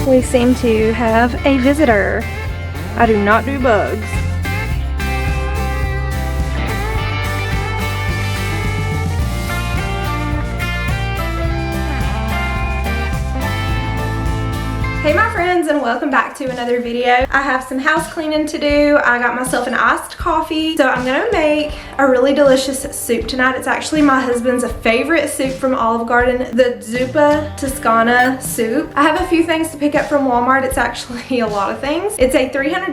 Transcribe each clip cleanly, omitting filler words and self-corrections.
We seem to have a visitor. I do not do bugs. Hey my friends, and welcome back to another video. I have some house cleaning to do. I got myself an iced coffee. So I'm gonna make a really delicious soup tonight. It's actually my husband's favorite soup from Olive Garden, the Zuppa Toscana soup. I have a few things to pick up from Walmart. It's actually a lot of things. It's a $300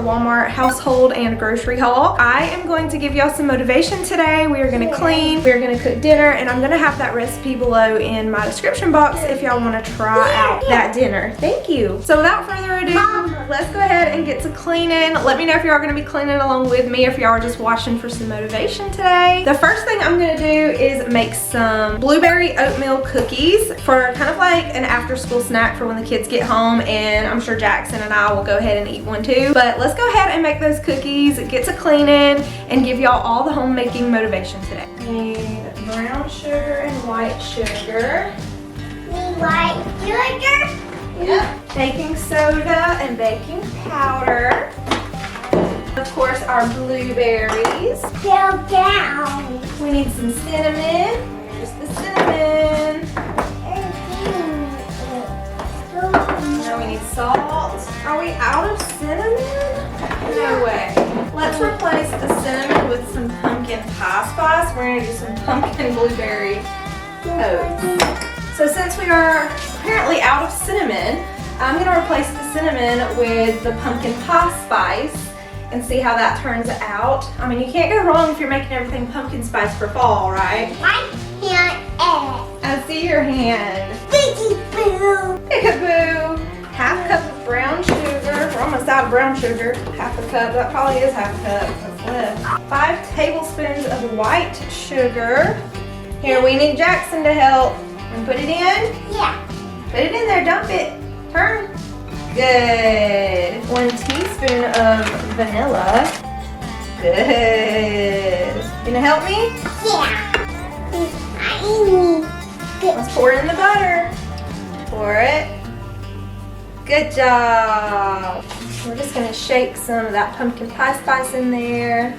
Walmart household and grocery haul. I am going to give y'all some motivation today. We are gonna clean, we are gonna cook dinner, and I'm gonna have that recipe below in my description box if y'all wanna try out that dinner. Thank you. So without further ado, let's go ahead and get to cleaning. Let me know if y'all are going to be cleaning along with me, if y'all are just watching for some motivation today. The first thing I'm going to do is make some blueberry oatmeal cookies for kind of like an after school snack for when the kids get home, and I'm sure Jackson and I will go ahead and eat one too. But let's go ahead and make those cookies, get to cleaning, and give y'all all the homemaking motivation today. Need brown sugar and white sugar. White sugar? Yep. Baking soda and baking powder. Of course, our blueberries. Go down. We need some cinnamon. Here's the cinnamon. Now we need salt. Are we out of cinnamon? No way. Let's replace the cinnamon with some pumpkin pie spice. We're going to do some pumpkin blueberry oats. So since we are apparently out of cinnamon, I'm going to replace the cinnamon with the pumpkin pie spice and see how that turns out. I mean, you can't go wrong if you're making everything pumpkin spice for fall, right? My hand is. I see your hand. Peekaboo. Peekaboo. Half cup of brown sugar. We're almost out of brown sugar. Half a cup. That probably is half a cup. That's left. 5 tablespoons of white sugar. Here, we need Jackson to help. And put it in? Yeah. Put it in there, dump it. Turn. Good. 1 teaspoon of vanilla. Good. Gonna help me? Yeah. I need. Let's pour it in the butter. Pour it. Good job. We're just gonna shake some of that pumpkin pie spice in there.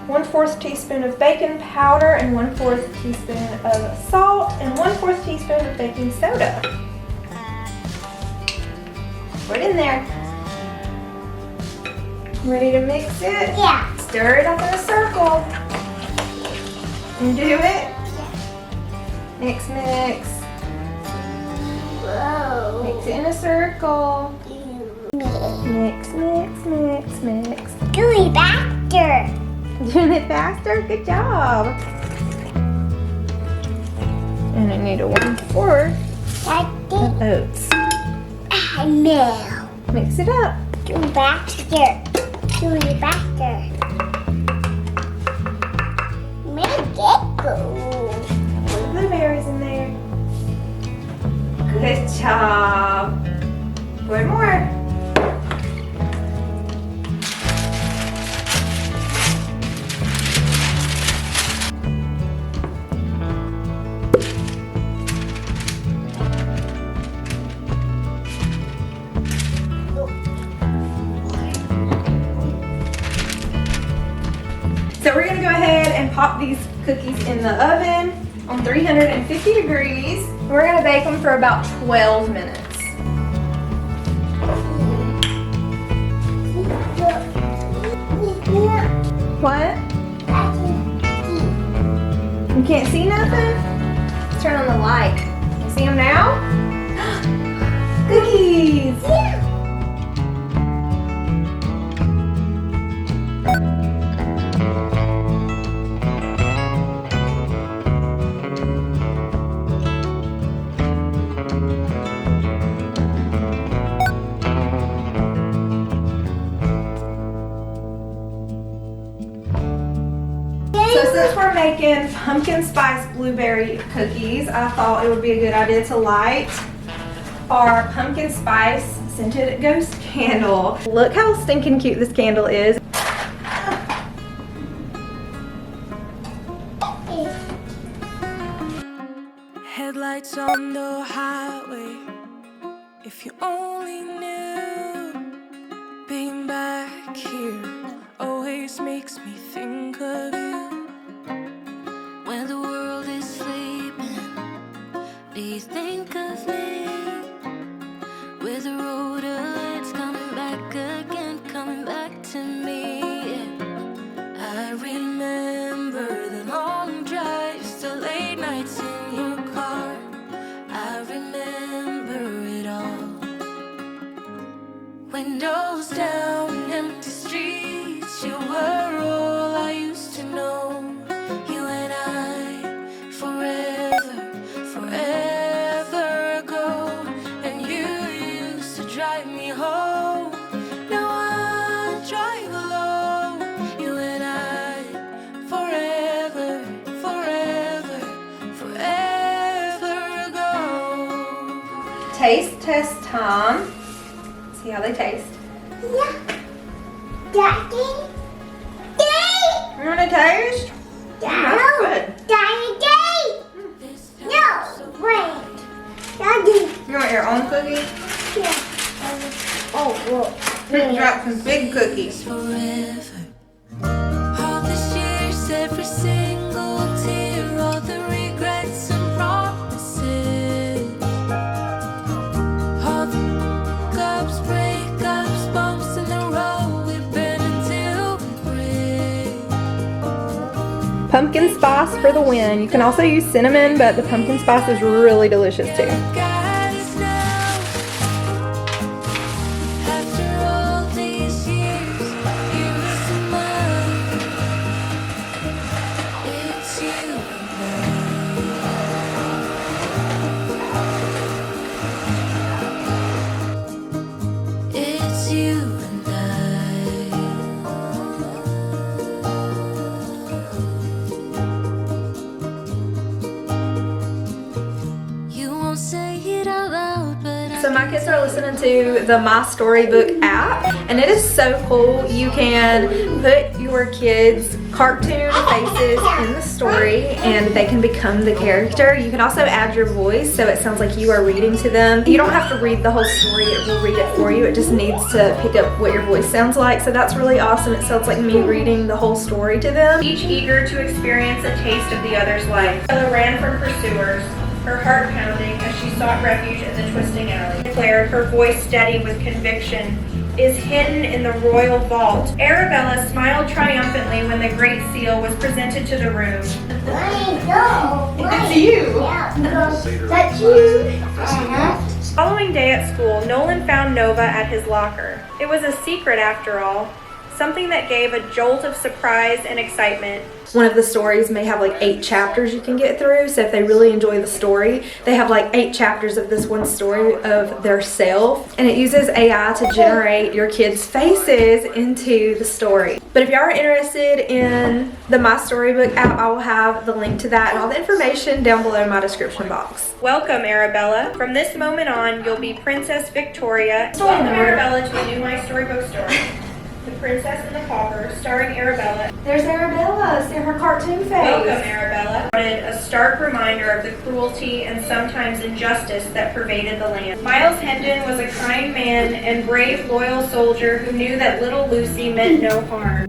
1/4 teaspoon of baking powder and 1/4 teaspoon of salt and 1/4 teaspoon of baking soda. Put it in there. Ready to mix it? Yeah. Stir it up in a circle. And do it. Mix, mix. Whoa. Mix it in a circle. Mix, mix, mix, mix. Do it faster. Doing it faster? Good job. And I need a 1/4 of oats. I know. Mix it up. Do it faster. Do it faster. Make it go. Put blueberries in there. Good job. One more. So we're gonna go ahead and pop these cookies in the oven on 350 degrees. We're gonna bake them for about 12 minutes. What? You can't see nothing? Let's turn on the light. You see them now? Cookies! Yeah. So since we're making pumpkin spice blueberry cookies, I thought it would be a good idea to light our pumpkin spice scented ghost candle. Look how stinking cute this candle is. Headlights on the highway, If you only knew, being back here always makes me think of you. When the world is sleeping, do you think of me? With the road it's coming back again, coming back to me. I remember the long drives, the late nights in your car. I remember it all. Windows down, empty streets, you were all I used to know. You and I, forever, forever ago. And you used to drive me home. Now I drive alone. You and I, forever, forever, forever ago. Taste test time. See how they taste. Yeah. Daddy. Daddy. You want to taste? That's good. Daddy. Daddy. No. Wait. Daddy. You want your own cookie? Yeah. Oh, well. You got some big cookies. Forever. All these years, every single tear, all the regrets and promises, all the cups, breakups, bumps in the road, we've been until we break. Pumpkin spice for the win. You can also use cinnamon, but the pumpkin spice is really delicious too. Guys, now, after all these years, you smile. It's you and I. It's you and I. You won't say it out loud, but So my kids are listening to the My Storybook app, and it is so cool. You can put your kids' cartoon faces in the story and they can become the character. You can also add your voice so it sounds like you are reading to them. You don't have to read the whole story, it will read it for you. It just needs to pick up what your voice sounds like. So that's really awesome. It sounds like me reading the whole story to them. Each eager to experience a taste of the other's life. Ella ran from pursuers, her heart pounding as she sought refuge in the twisting alley. Declared, her voice steady with conviction, is hidden in the royal vault. Arabella smiled triumphantly when the great seal was presented to the room. Wait, no. It's you. Yeah, no. That's you. Following day at school, Nolan found Nova at his locker. It was a secret after all, something that gave a jolt of surprise and excitement. One of the stories may have like 8 chapters you can get through, so if they really enjoy the story, they have like 8 chapters of this one story of their self, and it uses AI to generate your kids' faces into the story. But if you are interested in the My Storybook app, I will have the link to that and all the information down below in my description box. Welcome, Arabella. From this moment on, you'll be Princess Victoria. Welcome, Arabella, to a new My Storybook story. The Princess and the Pauper, starring Arabella. There's Arabella, see her cartoon face. Welcome, Arabella. A stark reminder of the cruelty and sometimes injustice that pervaded the land. Miles Hendon was a kind man and brave, loyal soldier who knew that little Lucy meant no harm.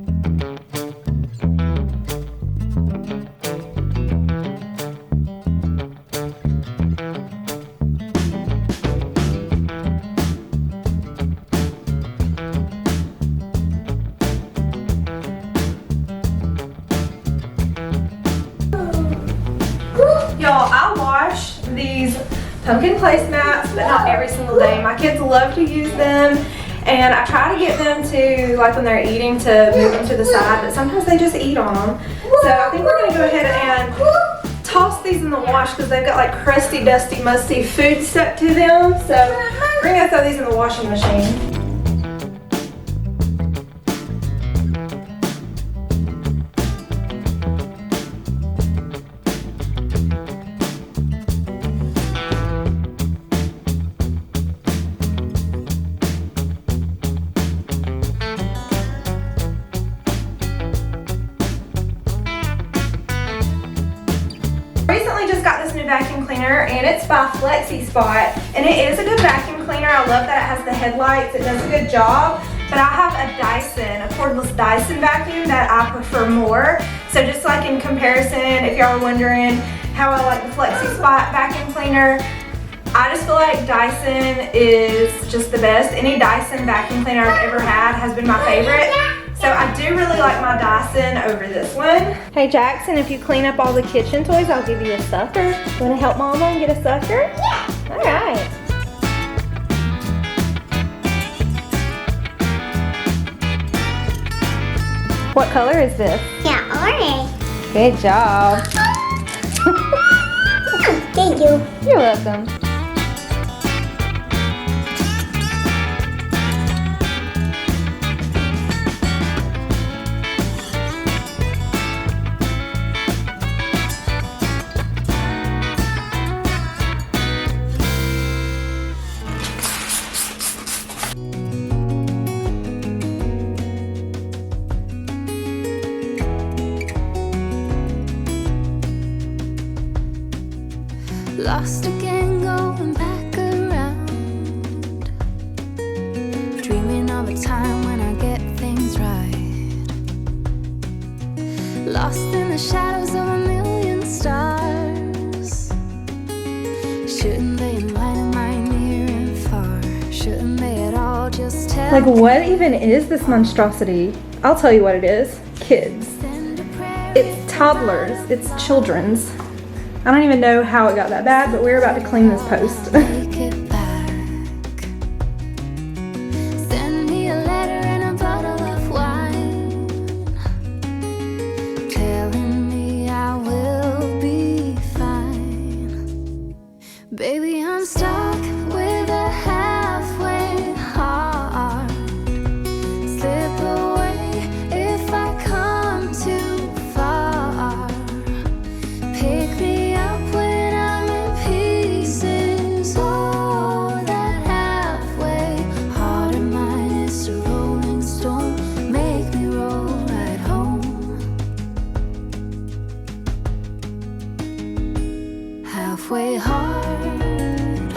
Y'all, I wash these pumpkin placemats, but not every single day. My kids love to use them, and I try to get them to, like when they're eating, to move them to the side, but sometimes they just eat on them. So I think we're going to go ahead and toss these in the wash because they've got like crusty, dusty, musty food stuck to them. So we're going to throw these in the washing machine. Recently just got this new vacuum cleaner, and it's by Flexi Spot, and it is a good vacuum cleaner. love that it has the headlights. It does a good job. But I have a Dyson, a cordless Dyson vacuum that I prefer more. So just like in comparison, if y'all are wondering how I like the Flexi Spot vacuum cleaner, I just feel like Dyson is just the best. Any Dyson vacuum cleaner I've ever had has been my favorite. So I do really like my Dyson over this one. Hey Jackson, if you clean up all the kitchen toys, I'll give you a sucker. You wanna help Mama and get a sucker? Yeah. All right. What color is this? Yeah, orange. Good job. Thank you. You're welcome. Lost again, going back around, dreaming of a time when I get things right. Lost in the shadows of a million stars. Shouldn't they enlighten my near and far? Shouldn't they at all just tell? Like, what even is this monstrosity? I'll tell you what it is. Kids. It's toddlers. It's children's. I don't even know how it got that bad, but we're about to clean this post. Take it back. Send me a letter and a bottle of wine, telling me I will be fine. Baby, I'm stuck with a halfway heart. Slip away if I come too far. Pick me when I'm in pieces. Oh, that halfway heart of mine is a rolling stone. Make me roll right home. Halfway hard,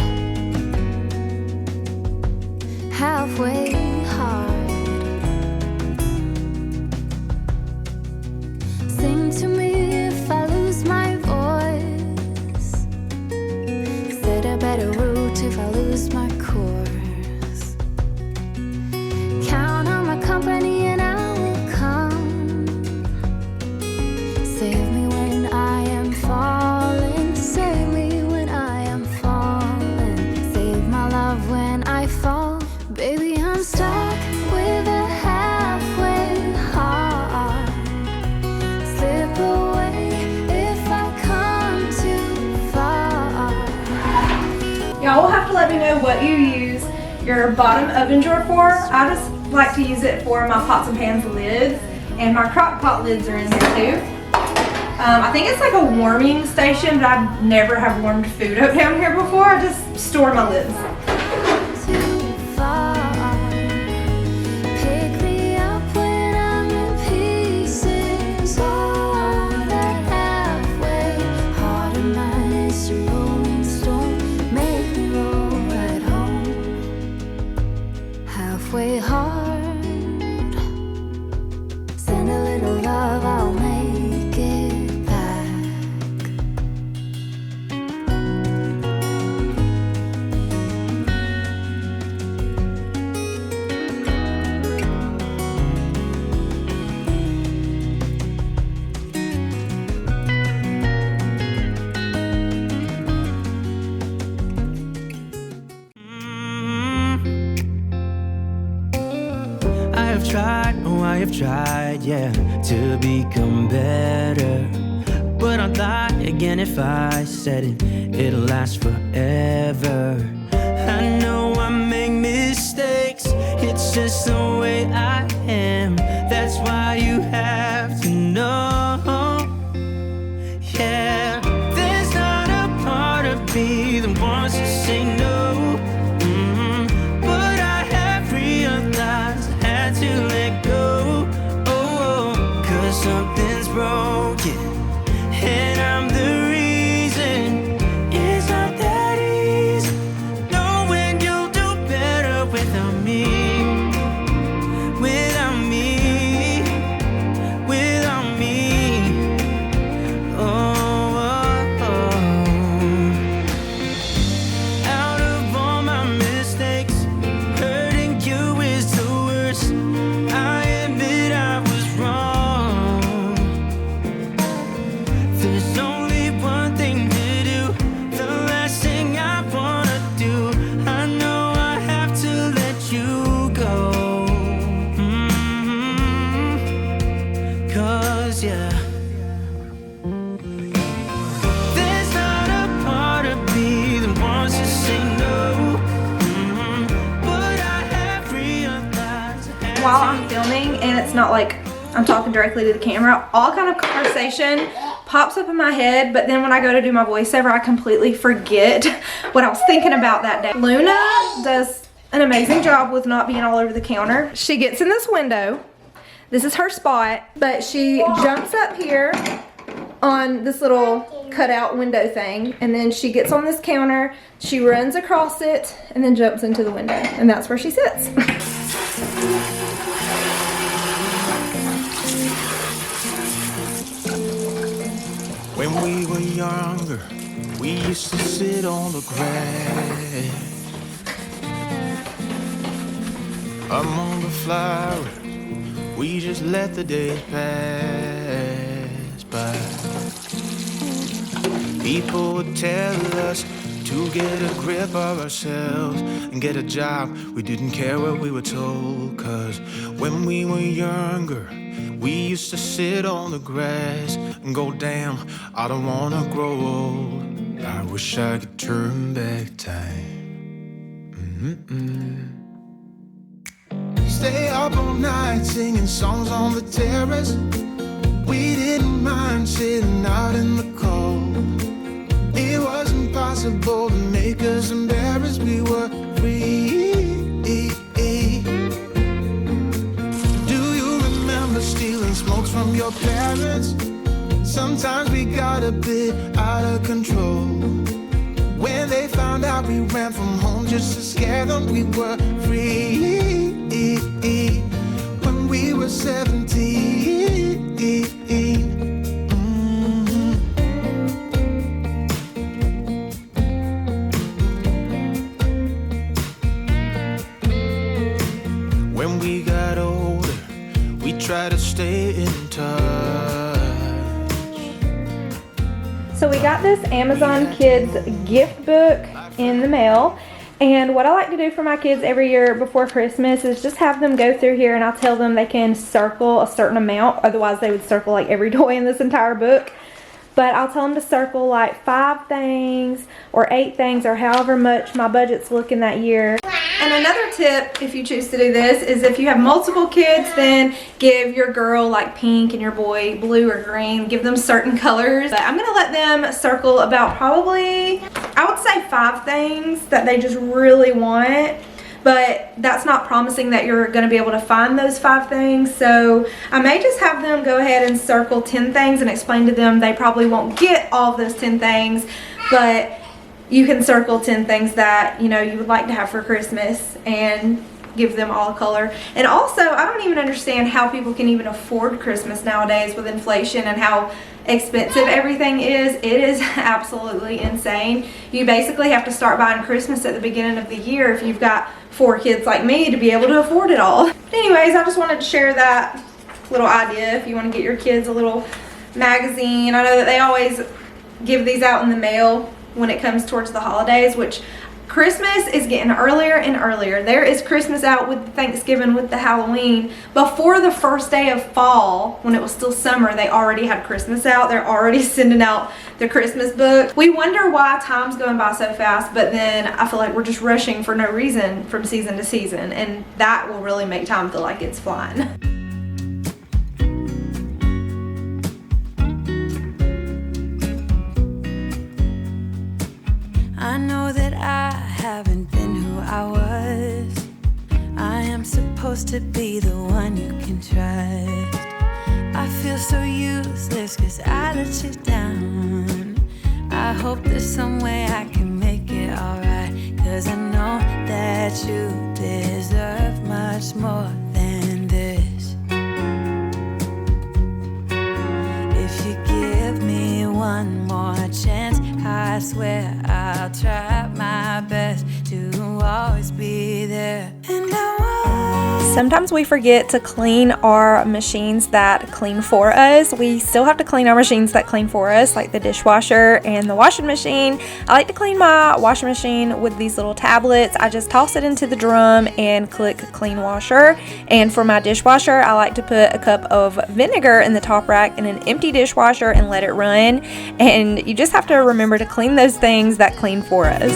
halfway hard. Sing to me if I lose my voice. Set a better route if I lose my course. Count on my company and I will come. Save me when I am falling. Save me when I am falling. Save my love when I fall. Baby, I'm stuck with a halfway heart. Slip away if I come too far. Y'all will have to let me know what you use your bottom oven drawer for. I just like to use it for my pots and pans lids, and my crock pot lids are in there too. I think it's like a warming station, but I've never have warmed food up down here before. I just store my lids. Too far. Pick me up when I'm in pieces. Oh, that halfway heart of mine is a rolling stone. Make me roll right home. Halfway hard. Send a little love, I'll make it back. I have tried, yeah, to become better. But I'd lie again if I said it, it'll last forever. I know I make mistakes, it's just the way I am. That's why you have to know, yeah. There's not a part of me that wants to say no, but I have realized I had to let go. Something's broken, and I'm the reason. It's not that easy knowing you'll do better. while I'm filming and it's not like I'm talking directly to the camera, all kind of conversation pops up in my head, but then when I go to do my voiceover, I completely forget what I was thinking about that day. Luna does an amazing job with not being all over the counter. She gets in this window. This is her spot, but she jumps up here on this little cutout window thing, and then she gets on this counter, she runs across it, and then jumps into the window, and that's where she sits. When we were younger, we used to sit on the grass among the flowers. We just let the days pass by. People would tell us to get a grip of ourselves and get a job. We didn't care what we were told, 'cause when we were younger, we used to sit on the grass and go, damn, I don't wanna grow old. I wish I could turn back time. Stay up all night singing songs on the terrace. We didn't mind sitting out in the cold. It was impossible to make us embarrassed. We were free. Do you remember stealing smokes from your parents? Sometimes we got a bit out of control. When they found out we ran from home just to scare them, we were free. When we were 17. When we got older, we tried to stay in touch. So we got this Amazon Kids gift book in the mail, and what I like to do for my kids every year before Christmas is just have them go through here, and I'll tell them they can circle a certain amount, otherwise they would circle like every toy in this entire book. But I'll tell them to circle like 5 things or 8 things or however much my budget's looking that year. And another tip, if you choose to do this, is if you have multiple kids, then give your girl like pink and your boy blue or green. Give them certain colors. But I'm going to let them circle about probably, I would say 5 things that they just really want. But that's not promising that you're going to be able to find those 5 things. So I may just have them go ahead and circle 10 things and explain to them they probably won't get all of those 10 things. But you can circle 10 things that, you know, you would like to have for Christmas and give them all a color. And also, I don't even understand how people can even afford Christmas nowadays with inflation and how expensive everything is. It is absolutely insane. You basically have to start buying Christmas at the beginning of the year if you've got 4 kids like me to be able to afford it all. But anyways, I just wanted to share that little idea if you want to get your kids a little magazine. I know that they always give these out in the mail when it comes towards the holidays, which Christmas is getting earlier and earlier. There is Christmas out with Thanksgiving, with the Halloween. Before the first day of fall, when it was still summer, they already had Christmas out. They're already sending out the Christmas book. We wonder why time's going by so fast, but then I feel like we're just rushing for no reason from season to season, and that will really make time feel like it's flying. I know that I haven't been who I was. I am supposed to be the one you can trust. I feel so useless 'cause I let you down. I hope there's some way I can make it alright, 'cause I know that you deserve much more than this. If you give me one more chance, I swear I'll try my best to always be there. And I won't. Sometimes we forget to clean our machines that clean for us. We still have to clean our machines that clean for us, like the dishwasher and the washing machine. I like to clean my washing machine with these little tablets. I just toss it into the drum and click clean washer. And for my dishwasher, I like to put a cup of vinegar in the top rack in an empty dishwasher and let it run. And you just have to remember to clean those things that clean for us.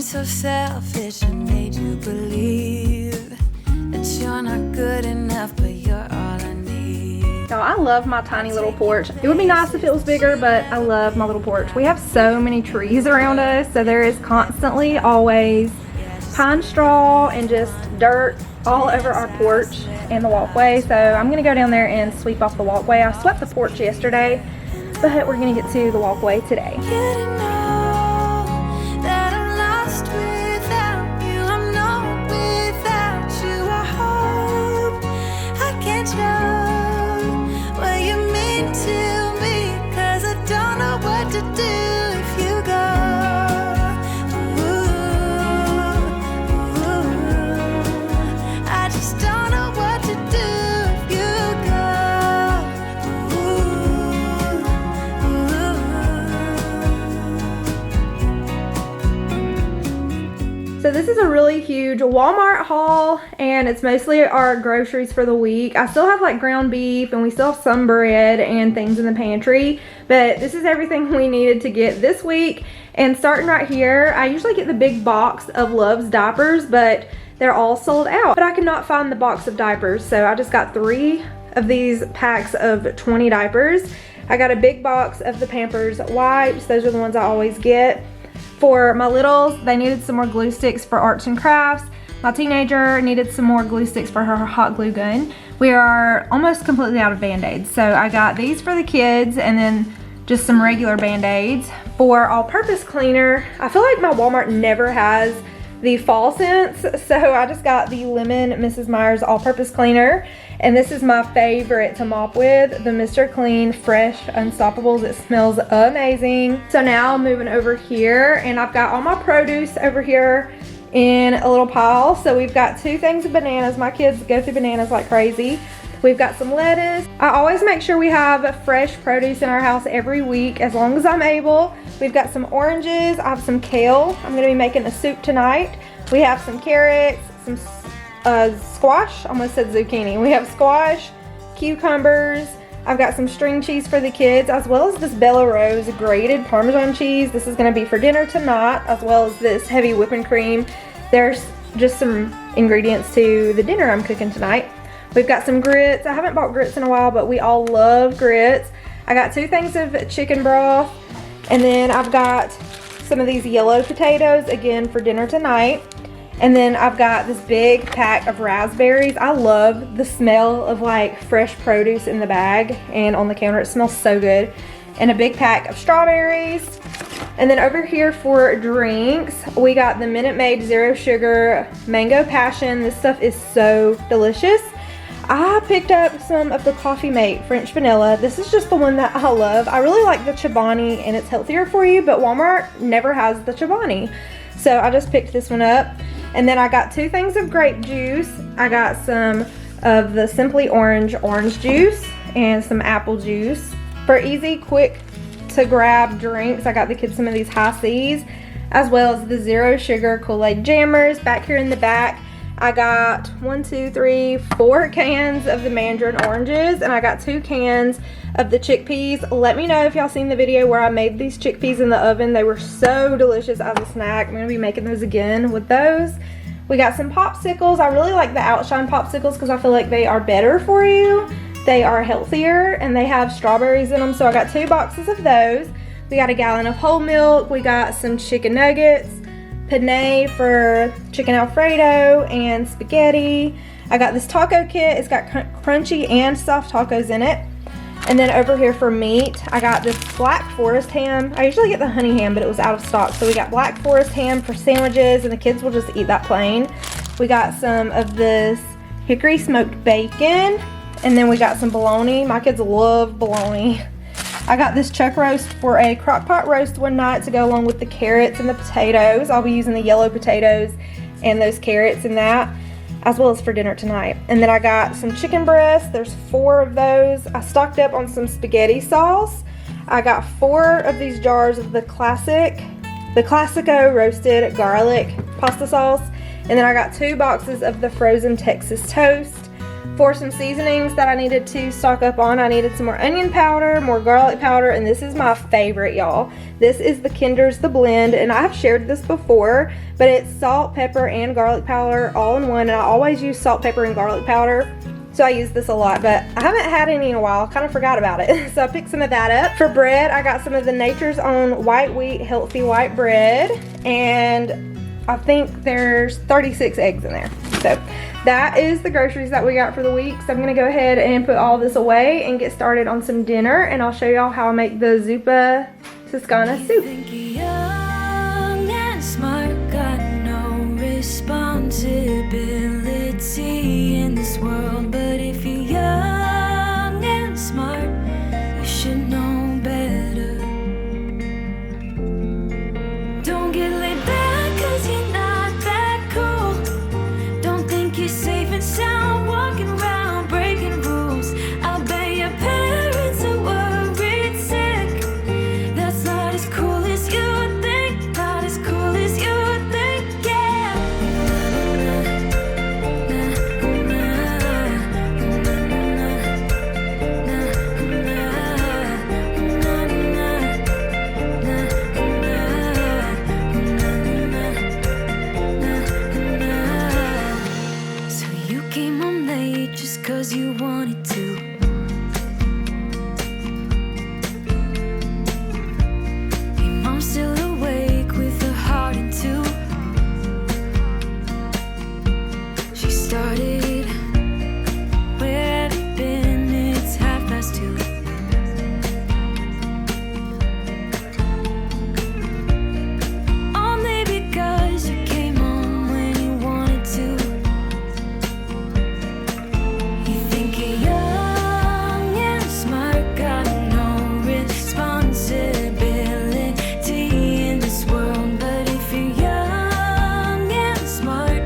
so selfish and made you believe that you're not good enough, but you're all I need. So I love my tiny little porch. It would be nice if it was bigger, but I love my little porch. We have so many trees around us, so there is constantly always pine straw and just dirt all over our porch and the walkway. So I'm gonna go down there and sweep off the walkway. I swept the porch yesterday, but we're gonna get to the walkway today. So this is a really huge Walmart haul, and it's mostly our groceries for the week. I still have like ground beef, and we still have some bread and things in the pantry, but this is everything we needed to get this week. And starting right here, I usually get the big box of Love's diapers, but they're all sold out. But I could not find the box of diapers, so I just got 3 of these packs of 20 diapers. I got a big box of the Pampers wipes. Those are the ones I always get. For my littles, they needed some more glue sticks for arts and crafts. My teenager needed some more glue sticks for her hot glue gun. We are almost completely out of Band-Aids, so I got these for the kids and then just some regular Band-Aids. For all-purpose cleaner, I feel like my Walmart never has the fall scents, so I just got the Lemon Mrs. Meyer's all-purpose cleaner, and this is my favorite to mop with, the Mr. Clean Fresh Unstoppables. It smells amazing. So now moving over here, and I've got all my produce over here in a little pile. So we've got 2 things of bananas. My kids go through bananas like crazy. We've got some lettuce. I always make sure we have fresh produce in our house every week as long as I'm able. We've got some oranges. I have some kale. I'm gonna be making a soup tonight. We have some carrots, some squash. Almost said zucchini. We have squash, cucumbers. I've got some string cheese for the kids, as well as this Bella Rose grated Parmesan cheese. This is gonna be for dinner tonight, as well as this heavy whipping cream. There's just some ingredients to the dinner I'm cooking tonight. We've got some grits. I haven't bought grits in a while, but we all love grits. I got 2 things of chicken broth, and then I've got some of these yellow potatoes, again, for dinner tonight. And then I've got this big pack of raspberries. I love the smell of like fresh produce in the bag and on the counter. It smells so good. And a big pack of strawberries. And then over here for drinks, we got the Minute Maid Zero Sugar Mango Passion. This stuff is so delicious. I picked up some of the Coffee Mate French Vanilla. This is just the one that I love. I really like the Chobani, and it's healthier for you, but Walmart never has the Chobani. So I just picked this one up. And then I got 2 things of grape juice. I got some of the Simply Orange juice and some apple juice. For easy, quick to grab drinks, I got the kids some of these High C's, as well as the Zero Sugar Kool-Aid Jammers. Back here in the back, I got 4 cans of the mandarin oranges, and I got 2 cans of the chickpeas. Let me know if y'all seen the video where I made these chickpeas in the oven. They were so delicious as a snack. I'm gonna be making those again with those. We got some popsicles. I really like the Outshine popsicles because I feel like they are better for you. They are healthier, and they have strawberries in them, so I got 2 boxes of those. We got a gallon of whole milk. We got some chicken nuggets, penne for chicken Alfredo, and spaghetti. I got this taco kit. It's got crunchy and soft tacos in it. And then over here for meat, I got this Black Forest ham. I usually get the honey ham, but it was out of stock. So we got Black Forest ham for sandwiches, and the kids will just eat that plain. We got some of this hickory smoked bacon, and then we got some bologna. My kids love bologna. I got this chuck roast for a crock pot roast one night to go along with the carrots and the potatoes. I'll be using the yellow potatoes and those carrots in that, as well as for dinner tonight. And then I got some chicken breasts. There's 4 of those. I stocked up on some spaghetti sauce. I got 4 of these jars of the Classico roasted garlic pasta sauce. And then I got 2 boxes of the frozen Texas toast. For some seasonings that I needed to stock up on, I needed some more onion powder, more garlic powder, and this is my favorite, y'all. This is the Kinder's The Blend, and I've shared this before, but it's salt, pepper, and garlic powder all in one, and I always use salt, pepper, and garlic powder. So I use this a lot, but I haven't had any in a while. Kind of forgot about it. So I picked some of that up. For bread, I got some of the Nature's Own white wheat healthy white bread, and I think there's 36 eggs in there. So that is the groceries that we got for the week. So I'm gonna go ahead and put all this away and get started on some dinner, and I'll show y'all how I make the Zuppa Toscana soup. Young and smart, got no responsibility in this world. But if you're young and smart, you should know better. Don't get laid back 'cause you're not that cool. Don't think you're safe and sound walking around breaking rules. I'll bet your parents are worried sick. That's not as cool as you think. Not as cool as you think, yeah. So you came home late just 'cause you wanted to. Your mom's still awake with her heart in two. She started, where have you been? It's 2:30. Only because you came home when you wanted to. You think you're young and smart, got no responsibility in this world. But if you're young and smart,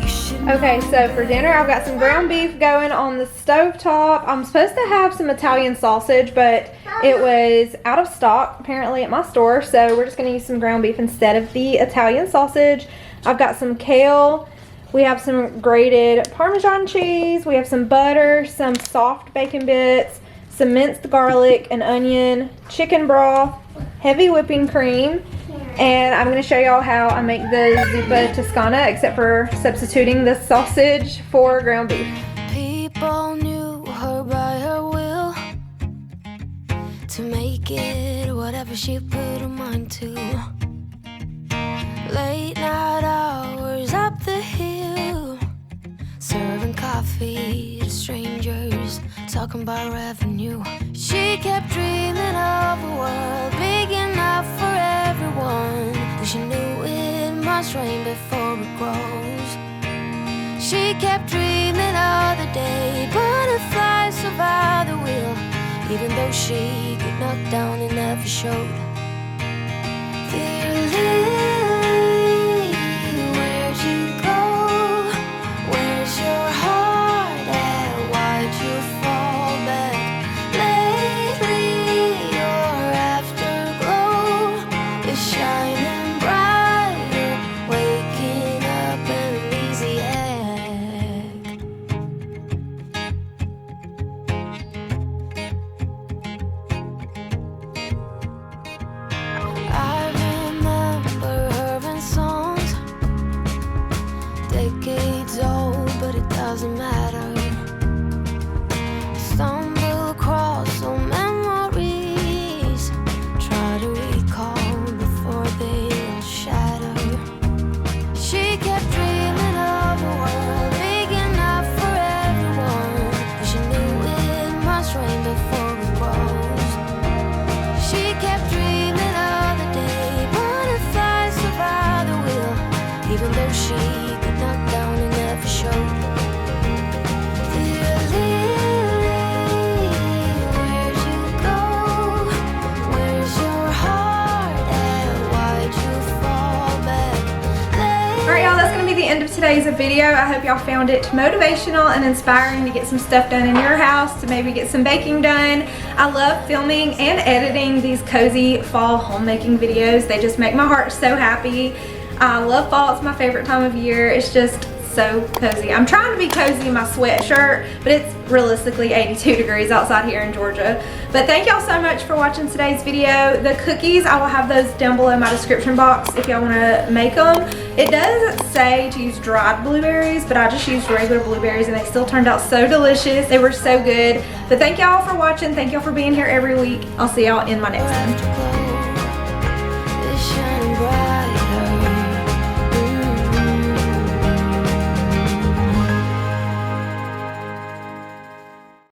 you should know. Okay, so for dinner, I've got some ground beef going on the stovetop. I'm supposed to have some Italian sausage, but it was out of stock apparently at my store, so we're just gonna use some ground beef instead of the Italian sausage. I've got some kale. We have some grated Parmesan cheese. We have some butter, some soft bacon bits, some minced garlic and onion, chicken broth, heavy whipping cream, and I'm going to show y'all how I make the Zuppa Toscana, except for substituting the sausage for ground beef. People knew her by her will, to make it whatever she put her mind to. Late night hours up the hill, serving coffee to strangers, talking about revenue. She kept dreaming of a world big enough for everyone, and she knew it must rain before it grows. She kept dreaming of the day butterflies survive the wheel, even though she got knocked down and never showed. Dear Lily, where'd you go? Where's your heart at? Why'd you fall back? Lately your afterglow is shining brighter, waking up an easy egg. I remember her in songs, decades old, but it doesn't matter. Stumble across some memories, try to recall before they all shatter. She kept dreaming of a world big enough for everyone, but she knew it must rain before it grows. She kept dreaming of the day butterflies survive the wheel, even though she got knocked down and never showed. Dear Lily, where'd you go? Where's your heart at? Why'd you fall back? Alright y'all, that's going to be the end of today's video. I hope y'all found it motivational and inspiring to get some stuff done in your house, to maybe get some baking done. I love filming and editing these cozy fall homemaking videos. They just make my heart so happy. I love fall, it's my favorite time of year. It's just so cozy. I'm trying to be cozy in my sweatshirt, but it's realistically 82 degrees outside here in Georgia. But thank y'all so much for watching today's video. The cookies, I will have those down below in my description box if y'all want to make them. It does say to use dried blueberries, but I just used regular blueberries and they still turned out so delicious. They were so good. But thank y'all for watching. Thank y'all for being here every week. I'll see y'all in my next one.